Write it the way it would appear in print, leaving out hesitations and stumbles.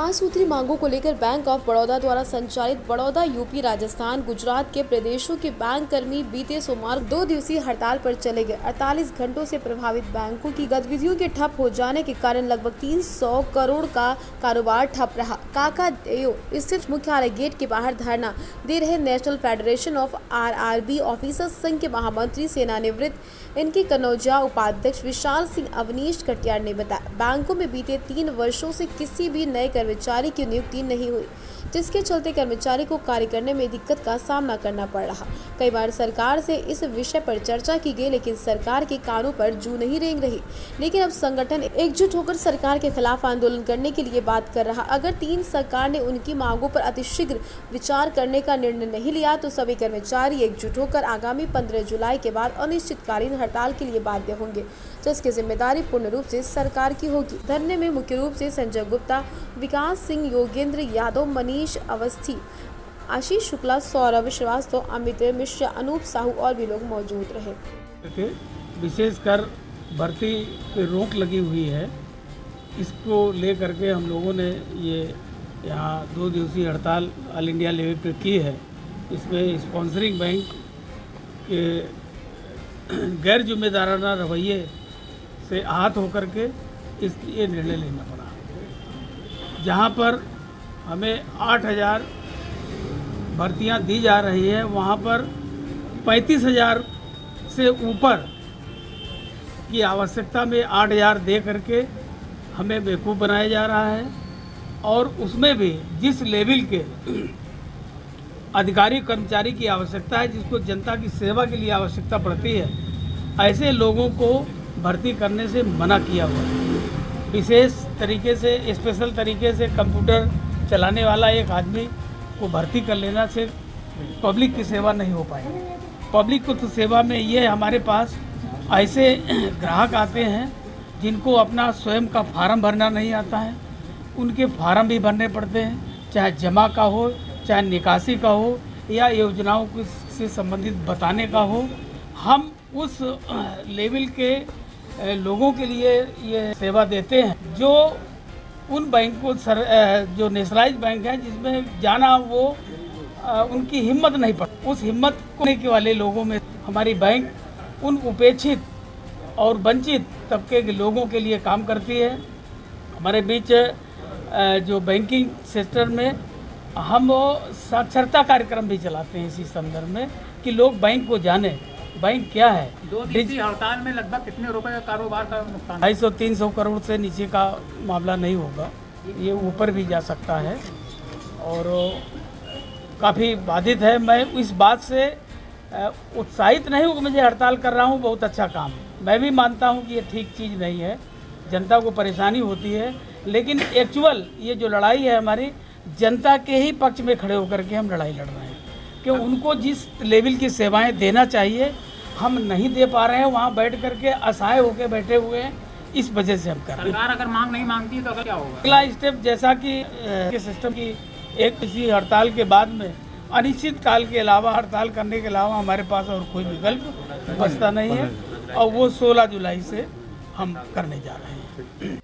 5 सूत्री मांगों को लेकर बैंक ऑफ बड़ौदा द्वारा संचालित बड़ौदा, यूपी, राजस्थान, गुजरात के प्रदेशों के बैंक कर्मी बीते सोमवार 2 दिवसीय हड़ताल पर चले गए। 48 घंटों से प्रभावित बैंकों की गतिविधियों के ठप हो जाने के कारण लगभग 300 करोड़ का कारोबार ठप रहा। काकादेव स्थित मुख्यालय गेट के बाहर धरना दे रहे national federation of RRB officers संघ के महामंत्री सेवानिवृत्त इनके कनौजिया उपाध्यक्ष विशाल सिंह अवनीश कटियार ने बताया, बैंकों में बीते 3 वर्षों से किसी भी नए कर्मचारी की नियुक्ति नहीं हुई, जिसके चलते कर्मचारी को कार्य करने में दिक्कत का सामना करना पड़ रहा। कई बार सरकार से इस विषय पर चर्चा की गई, लेकिन सरकार के कानों पर जू नहीं रेंग रही। लेकिन अब संगठन एकजुट होकर सरकार के खिलाफ आंदोलन करने के लिए बात कर रहा। अगर 3 सरकार ने उनकी मांगों पर अतिशीघ्र विचार करने का निर्णय नहीं लिया तो सभी कर्मचारी एकजुट होकर आगामी 15 जुलाई के बाद अनिश्चितकालीन हड़ताल के लिए बाध्य होंगे, जिसकी जिम्मेदारी पूर्ण रूप से सरकार की होगी। धरने में मुख्य रूप से संजय गुप्ता, विकास सिंह, योगेंद्र यादव, मनीष अवस्थी, आशीष शुक्ला, सौरभ श्रीवास्तव, अमित मिश्रा, अनूप साहू और भी लोग मौजूद रहे। विशेषकर भर्ती पे रोक लगी हुई है, इसको लेकर के हम लोगों ने ये यहाँ 2 दिवसीय हड़ताल ऑल इंडिया लेवल पे की है। इसमें स्पॉन्सरिंग बैंक के गैर जिम्मेदाराना रवैये से आहत होकर के ये निर्णय लेना पड़ा। जहाँ पर हमें 8000 भर्तियां दी जा रही है, वहाँ पर 35,000 से ऊपर की आवश्यकता में 8,000 दे करके हमें बेवकूफ़ बनाया जा रहा है। और उसमें भी जिस लेवल के अधिकारी कर्मचारी की आवश्यकता है, जिसको जनता की सेवा के लिए आवश्यकता पड़ती है, ऐसे लोगों को भर्ती करने से मना किया हुआ है। विशेष तरीके से, स्पेशल तरीके से कंप्यूटर चलाने वाला एक आदमी को भर्ती कर लेना से पब्लिक की सेवा नहीं हो पाएगी। पब्लिक को तो सेवा में ये हमारे पास ऐसे ग्राहक आते हैं जिनको अपना स्वयं का फार्म भरना नहीं आता है, उनके फार्म भी भरने पड़ते हैं, चाहे जमा का हो, चाहे निकासी का हो, या योजनाओं से संबंधित बताने का हो। हम उस लेवल के लोगों के लिए ये सेवा देते हैं जो उन बैंकों जो नेशनलाइज बैंक हैं जिसमें जाना वो उनकी हिम्मत नहीं पड़ती। उस हिम्मत करने के वाले लोगों में हमारी बैंक उन उपेक्षित और वंचित तबके के लोगों के लिए काम करती है। हमारे बीच जो बैंकिंग सेक्टर में हम साक्षरता कार्यक्रम भी चलाते हैं इसी संदर्भ में कि लोग बैंक को जाने, बैंक क्या है। 2 दिवसीय हड़ताल में लगभग कितने रुपए का कारोबार का नुकसान? 250-300 करोड़ से नीचे का मामला नहीं होगा, ये ऊपर भी जा सकता है और काफ़ी बाधित है। मैं इस बात से उत्साहित नहीं हूँ कि मुझे हड़ताल कर रहा हूँ, बहुत अच्छा काम है। मैं भी मानता हूँ कि ये ठीक चीज़ नहीं है, जनता को परेशानी होती है, लेकिन एक्चुअल ये जो लड़ाई है हमारी जनता के ही पक्ष में खड़े होकर के हम लड़ाई लड़ रहे हैं कि उनको जिस लेवल की सेवाएं देना चाहिए हम नहीं दे पा रहे हैं। वहाँ बैठ करके असहाय होकर बैठे हुए हैं, इस वजह से हम कर रहे हैं। सरकार अगर मांग नहीं मांगती है तो अगर क्या होगा? अगला स्टेप जैसा कि सिस्टम की एक किसी हड़ताल के बाद में अनिश्चित काल के अलावा, हड़ताल करने के अलावा हमारे पास और कोई विकल्प बचता नहीं है, और वो 16 जुलाई से हम करने जा रहे हैं।